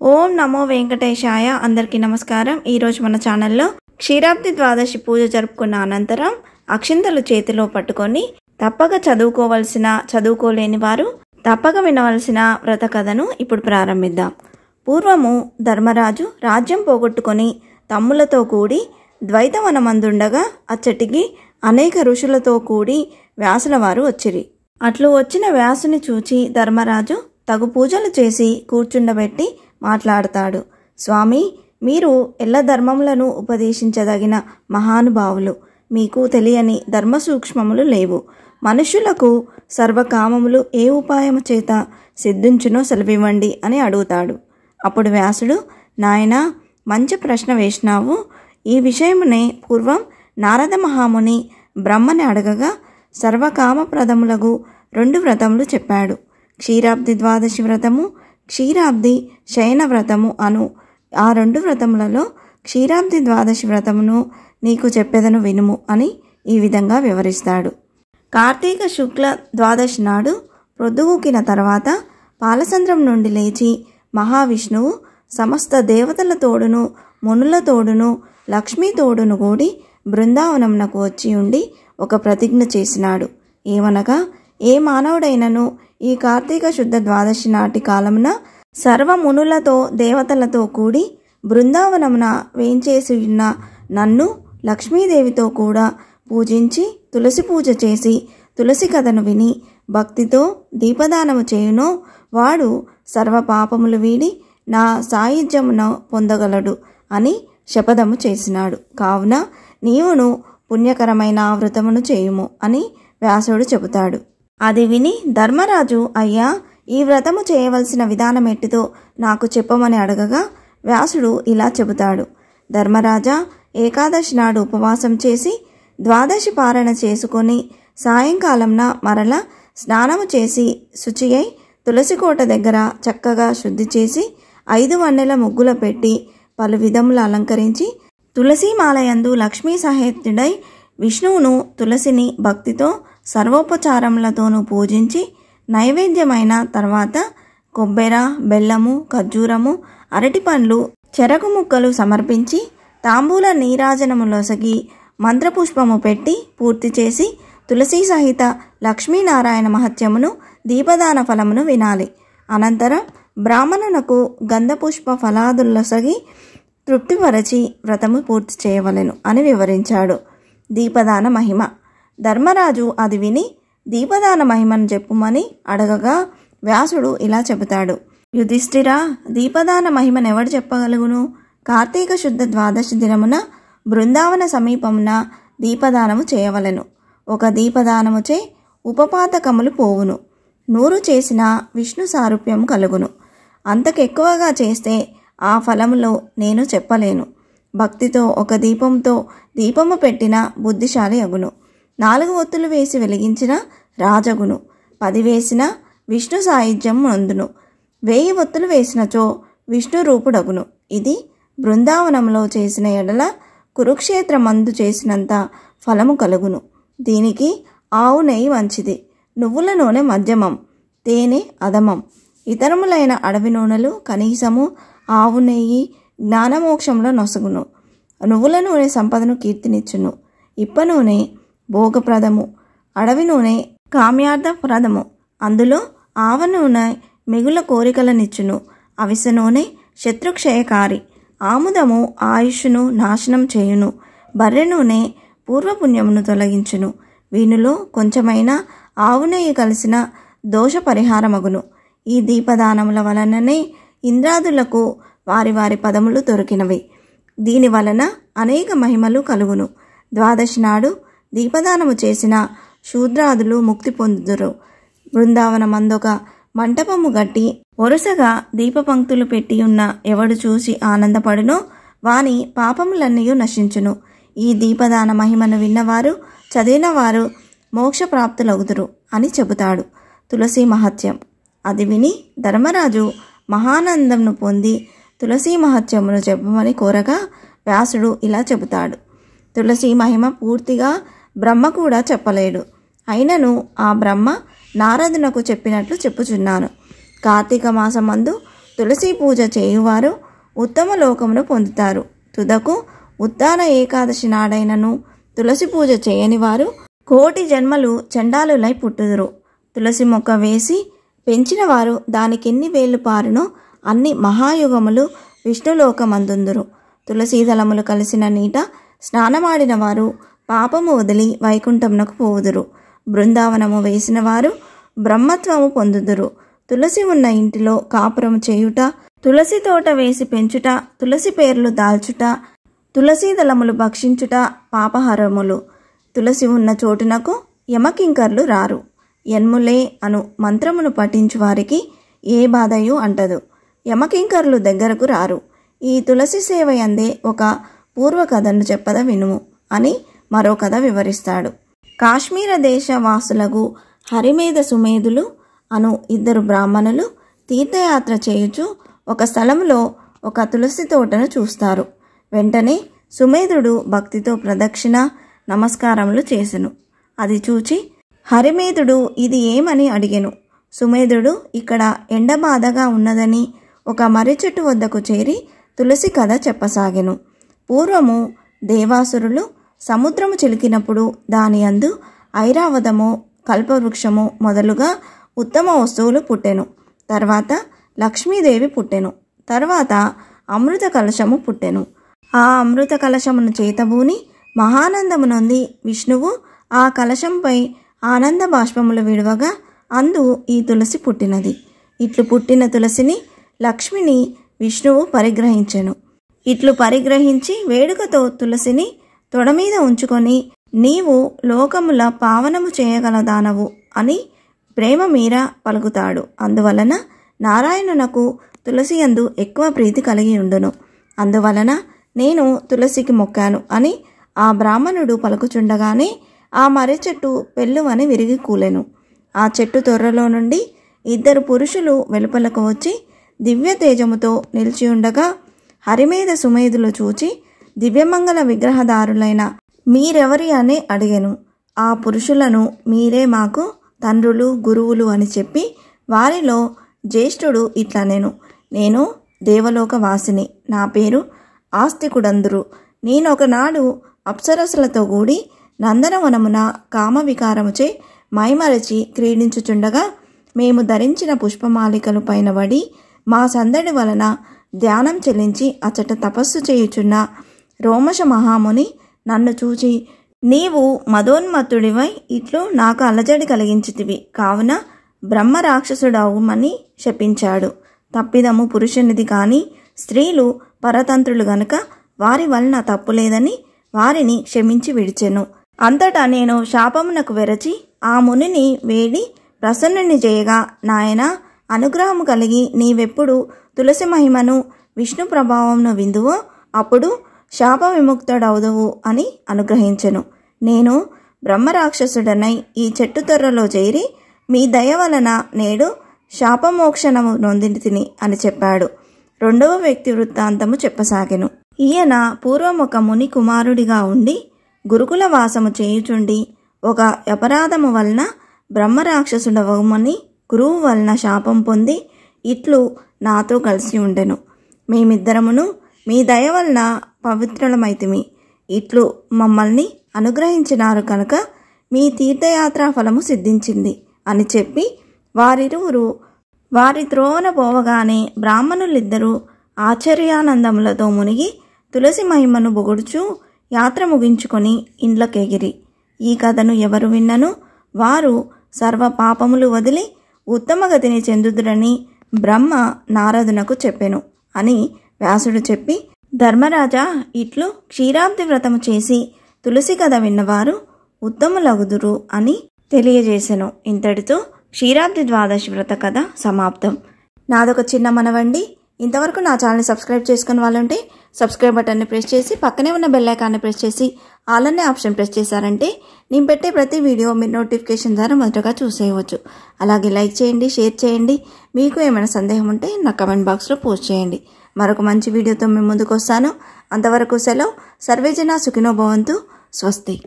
ఓం నమో వెంకటేశాయ. అందరికీ నమస్కారం. ఈరోజు మన ఛానల్లో క్షీరాబ్ది ద్వాదశి పూజ జరుపుకున్న అనంతరం అక్షింతలు చేతిలో పట్టుకొని తప్పక చదువుకోలేని వారు తప్పక వినవలసిన వ్రత కథను ఇప్పుడు ప్రారంభిద్దాం. పూర్వము ధర్మరాజు రాజ్యం పోగొట్టుకొని తమ్ములతో కూడి ద్వైతవనమందుండగా అచ్చటికి అనేక ఋషులతో కూడి వ్యాసుల వారు వచ్చిరి. అట్లు వచ్చిన వ్యాసుని చూచి ధర్మరాజు తగు పూజలు చేసి కూర్చుండబెట్టి మాట్లాడతాడు. స్వామి, మీరు ఎల్ల ధర్మములను ఉపదేశించదగిన మహానుభావులు. మీకు తెలియని ధర్మ సూక్ష్మములు లేవు. మనుష్యులకు సర్వకామములు ఏ ఉపాయము చేత సిద్ధించునో సెలవివ్వండి అని అడుగుతాడు. అప్పుడు వ్యాసుడు, నాయనా, మంచి ప్రశ్న వేసినావు. ఈ విషయమునే పూర్వం నారద మహాముని బ్రహ్మని అడగగా సర్వకామప్రదములకు 2 వ్రతములు చెప్పాడు. క్షీరాబ్ది ద్వాదశి వ్రతము, క్షీరాబ్ది శయన వ్రతము అను ఆ 2 వ్రతములలో క్షీరాబ్ది ద్వాదశి వ్రతమును నీకు చెప్పెదను వినుము అని ఈ విధంగా వివరిస్తాడు. కార్తీక శుక్ల ద్వాదశి నాడు ప్రొద్దుగూకిన తర్వాత పాలసంద్రం నుండి లేచి మహావిష్ణువు సమస్త దేవతల తోడును మునుల తోడును లక్ష్మీ తోడును కూడి బృందావనమునకు వచ్చి ఉండి ఒక ప్రతిజ్ఞ చేసినాడు. ఏమనగా, ఏ మానవుడైనను ఈ కార్తీక శుద్ధ ద్వాదశి నాటి కాలమున సర్వమునులతో దేవతలతో కూడి బృందావనమున వేంచేసి ఉన్న నన్ను లక్ష్మీదేవితో కూడా పూజించి తులసి పూజ చేసి తులసి కథను విని భక్తితో దీపదానము చేయునో వాడు సర్వ పాపములు వీడి నా సాయుధ్యమును పొందగలడు అని శపథము చేసినాడు. కావున నీవును పుణ్యకరమైన ఆ వ్రతమును చేయుము అని వ్యాసుడు చెబుతాడు. అది విని ధర్మరాజు, అయ్యా, ఈ వ్రతము చేయవలసిన విధానం ఎట్టిదో నాకు చెప్పమని అడగగా వ్యాసుడు ఇలా చెబుతాడు. ధర్మరాజా, ఏకాదశి నాడు ఉపవాసం చేసి ద్వాదశి పారణ చేసుకొని సాయంకాలంన మరల స్నానము చేసి శుచి అయి తులసికోట దగ్గర చక్కగా శుద్ధి చేసి 5 వన్నెల ముగ్గుల పెట్టి పలు విధములు అలంకరించి తులసీమాలయందు లక్ష్మీ సహేతుడై విష్ణువును తులసిని భక్తితో సర్వోపచారములతోనూ పూజించి నైవేద్యమైన తర్వాత కొబ్బెర, బెల్లము, ఖర్జూరము, అరటిపండ్లు, చెరకు ముక్కలు సమర్పించి తాంబూల నీరాజనములొసగి మంత్రపుష్పము పెట్టి పూర్తి చేసి తులసీ సహిత లక్ష్మీనారాయణ మహత్యమును దీపదాన ఫలమును వినాలి. అనంతరం బ్రాహ్మణునకు గంధపుష్ప ఫలాదులొసగి తృప్తిపరచి వ్రతము పూర్తి చేయవలెను అని వివరించాడు. దీపదాన మహిమ. ధర్మరాజు అది విని దీపదాన మహిమను చెప్పుమని అడగగా వ్యాసుడు ఇలా చెబుతాడు. యుధిష్ఠిరా, దీపదాన మహిమనెవడు చెప్పగలుగును? కార్తీక శుద్ధ ద్వాదశి దినమున బృందావన సమీపమున దీపదానము చేయవలెను. ఒక దీపదానముచే ఉపపాతకములు పోవును. 100 చేసిన విష్ణు సారూప్యము కలుగును. అంతకెక్కువగా చేస్తే ఆ ఫలములో నేను చెప్పలేను. భక్తితో ఒక దీపంతో దీపము పెట్టిన బుద్ధిశాలి అగును. 4 ఒత్తులు వేసి వెలిగించిన రాజగును. 10 వేసిన విష్ణు సాయుధ్యం నందును. 1000 ఒత్తులు వేసినచో విష్ణు రూపుడగును. ఇది బృందావనంలో చేసిన ఎడల కురుక్షేత్రమందు చేసినంత ఫలము కలుగును. దీనికి ఆవు నెయ్యి మంచిది, నువ్వుల నూనె మధ్యమం, తేనె అధమం. ఇతరములైన అడవి నూనెలు కనీసము, ఆవు నెయ్యి జ్ఞానమోక్షంలో నొసగును. నువ్వుల నూనె సంపదను కీర్తినిచ్చును. ఇప్ప నూనె భోగప్రదము, అడవి నూనె కామ్యార్థప్రదము. అందులో ఆవ నూనె మిగుల కోరికలనిచ్చును. అవిసె నూనె శత్రుక్షయకారి. ఆముదము ఆయుష్ను నాశనం చేయును. బర్రె నూనె పూర్వపుణ్యమును తొలగించును. వీనిలో కొంచెమైనా ఆవు నెయ్యి కలిసిన దోష పరిహారమగును. ఈ దీపదానముల వలననే ఇంద్రాదులకు వారి వారి పదములు దొరికినవి. దీని వలన అనేక మహిమలు కలుగును. ద్వాదశి నాడు దీపదానము చేసిన శూద్రాదులు ముక్తి పొందుదురు. బృందావనమందొక మంటపము గట్టి వరుసగా దీపపంక్తులు పెట్టి ఉన్న ఎవడు చూసి ఆనందపడునో వాని పాపములన్నీ నశించును. ఈ దీపదాన మహిమను విన్నవారు చదివినవారు మోక్షప్రాప్తులగుదురు అని చెబుతాడు. తులసీ మహత్యం. అది విని ధర్మరాజు మహానందంను పొంది తులసీ మహత్యమును చెప్పమని కోరగా వ్యాసుడు ఇలా చెబుతాడు. తులసీ మహిమ పూర్తిగా బ్రహ్మ కూడా చెప్పలేడు. అయినను ఆ బ్రహ్మ నారదునకు చెప్పినట్లు చెప్పుచున్నాను. కార్తీక మాసమందు తులసి పూజ చేయువారు ఉత్తమ లోకమును పొందుతారు. తుదకు ఉత్తాన ఏకాదశి నాడైనను తులసి పూజ చేయని వారు కోటి జన్మలు చండాలులై పుట్టుదురు. తులసి మొక్క వేసి పెంచిన వారు దానికెన్ని వేళ్ళు పారునో అన్ని మహాయుగములు విష్ణులోకమందుందురు. తులసీదళములు కలిసిన నీట స్నానమాడిన వారు పాపము వదిలి వైకుంఠమునకు పోవుదురు. బృందావనము వేసిన వారు బ్రహ్మత్వము పొందుదురు. తులసి ఉన్న ఇంటిలో కాపురము చేయుట, తులసి తోట వేసి పెంచుట, తులసి పేర్లు దాల్చుట, తులసీదళములు భక్షించుట పాపహరములు. తులసి ఉన్న చోటునకు యమకింకర్లు రారు. యన్ములే అను మంత్రమును పఠించు వారికి ఏ బాధయు అంటదు. యమకింకర్లు దగ్గరకు రారు. ఈ తులసి సేవ యందే ఒక పూర్వకథను చెప్పద వినుము అని మరో కథ వివరిస్తాడు. కాశ్మీర దేశ వాసులకు హరిమేధ సుమేధులు అను ఇద్దరు బ్రాహ్మణులు తీర్థయాత్ర చేయుచు ఒక స్థలంలో ఒక తులసి తోటను చూస్తారు. వెంటనే సుమేధుడు భక్తితో ప్రదక్షిణ నమస్కారములు చేసెను. అది చూచి హరిమేధుడు ఇది ఏమని అడిగెను. సుమేధుడు ఇక్కడ ఎండ బాధగా ఉన్నదని ఒక మర్రి చెట్టు వద్దకు చేరి తులసి కథ చెప్పసాగెను. పూర్వము దేవాసురులు సముద్రము చిలికినప్పుడు దాని అందు ఐరావతము, కల్పవృక్షము మొదలుగా ఉత్తమ వస్తువులు పుట్టెను. తర్వాత లక్ష్మీదేవి పుట్టెను. తర్వాత అమృత కలశము పుట్టెను. ఆ అమృత కలశమును చేతబూని మహానందము నొంది విష్ణువు ఆ కలశంపై ఆనంద బాష్పములు విడువగా అందు ఈ తులసి పుట్టినది. ఇట్లు పుట్టిన తులసిని లక్ష్మిని విష్ణువు పరిగ్రహించెను. ఇట్లు పరిగ్రహించి వేడుకతో తులసిని తొడమీద ఉంచుకొని నీవు లోకముల పావనము చేయగలదానవు అని ప్రేమ మీర పలుకుతాడు. అందువలన నారాయణునకు తులసి యందు ఎక్కువ ప్రీతి కలిగి ఉండును. అందువలన నేను తులసికి మొక్కాను అని ఆ బ్రాహ్మణుడు పలుకుచుండగానే ఆ మర్రి చెట్టు పెళ్ళుమని విరిగి కూలెను. ఆ చెట్టు తొర్రలో నుండి ఇద్దరు పురుషులు వెలుపలకు వచ్చి దివ్య తేజముతో నిలిచి ఉండగా హరిమేధ సుమేధులు చూచి దివ్యమంగళ విగ్రహదారులైన మీరెవరి అని అడిగెను. ఆ పురుషులను మీరే మాకు తండ్రులు గురువులు అని చెప్పి వారిలో జ్యేష్ఠుడు ఇట్లనెను. నేను దేవలోక వాసిని. నా పేరు ఆస్తికుడందురు. నేనొకనాడు అప్సరసులతో కూడి నందనవనమున కామవికారముచే మైమరచి క్రీడించుచుండగా మేము ధరించిన పుష్పమాలికలు పైన పడి మా సందడి వలన ధ్యానం చెల్లించి అచట తపస్సు చేయుచున్న రోమశ మహాముని నన్ను చూచి నీవు మదోన్మత్తుడివై ఇట్లు నాకు అలజడి కలిగించితివి, కావున బ్రహ్మ రాక్షసుడవుమని శపించాడు. తప్పిదము పురుషునిది కాని స్త్రీలు పరతంత్రులు గనుక వారి వలన తప్పులేదని వారిని క్షమించి విడిచెను. అంతటా నేను శాపమునకు వెరచి ఆ మునిని వేడి ప్రసన్నుని చేయగా, నాయన అనుగ్రహము కలిగి నీవెప్పుడు తులసి మహిమను విష్ణు ప్రభావంను విందువో అప్పుడు శాప విముక్తుడవుదువు అని అనుగ్రహించెను. నేను బ్రహ్మరాక్షసుడనై ఈ చెట్టు తొర్రలో చేరి మీ దయ వలన నేడు శాపమోక్షణము నొందితిని అని చెప్పాడు. రెండవ వ్యక్తి వృత్తాంతము చెప్పసాగెను. ఈయన పూర్వం ఒక ముని కుమారుడిగా ఉండి గురుకుల వాసము చేయుచుండి ఒక అపరాధము వలన బ్రహ్మరాక్షసుడవమని గురువు వలన శాపం పొంది ఇట్లు నాతో కలిసి ఉండెను. మేమిద్దరమును మీ దయ వలన పవిత్రులమైతిమి. ఇట్లు మమ్మల్ని అనుగ్రహించినారు కనుక మీ తీర్థయాత్రా ఫలము సిద్ధించింది అని చెప్పి వారిరువురు వారి త్రోవన పోవగానే బ్రాహ్మణులిద్దరూ ఆశ్చర్యానందములతో మునిగి తులసి మహిమను బొగుడుచూ యాత్ర ముగించుకొని ఇండ్లకెగిరి. ఈ కథను ఎవరు విన్నను వారు సర్వ పాపములు వదిలి ఉత్తమగతిని చెందుదురని బ్రహ్మ నారదునకు చెప్పెను అని వ్యాసుడు చెప్పి, ధర్మరాజా ఇట్లు క్షీరాబ్ది వ్రతము చేసి తులసి కథ విన్నవారు ఉత్తములగుదురు అని తెలియజేసెను. ఇంతటితో క్షీరాబ్ది ద్వాదశి వ్రత కథ సమాప్తం. నాదొక చిన్న మనవండి, ఇంతవరకు నా ఛానల్ని సబ్స్క్రైబ్ చేసుకుని వాళ్ళుంటే సబ్స్క్రైబ్ బటన్ని ప్రెస్ చేసి పక్కనే ఉన్న బెల్ ఐకాన్ని ప్రెస్ చేసి ఆల్ అనే ఆప్షన్ ప్రెస్ చేశారంటే నేను పెట్టే ప్రతి వీడియో మీరు నోటిఫికేషన్ ద్వారా మొదటగా చూసేయవచ్చు. అలాగే లైక్ చేయండి, షేర్ చేయండి. మీకు ఏమైనా సందేహం ఉంటే నా కమెంట్ బాక్స్లో పోస్ట్ చేయండి. మరొక మంచి వీడియోతో మేము ముందుకు వస్తాను. అంతవరకు సెలవు. సర్వేజన సుఖినో భవంతు. స్వస్తి.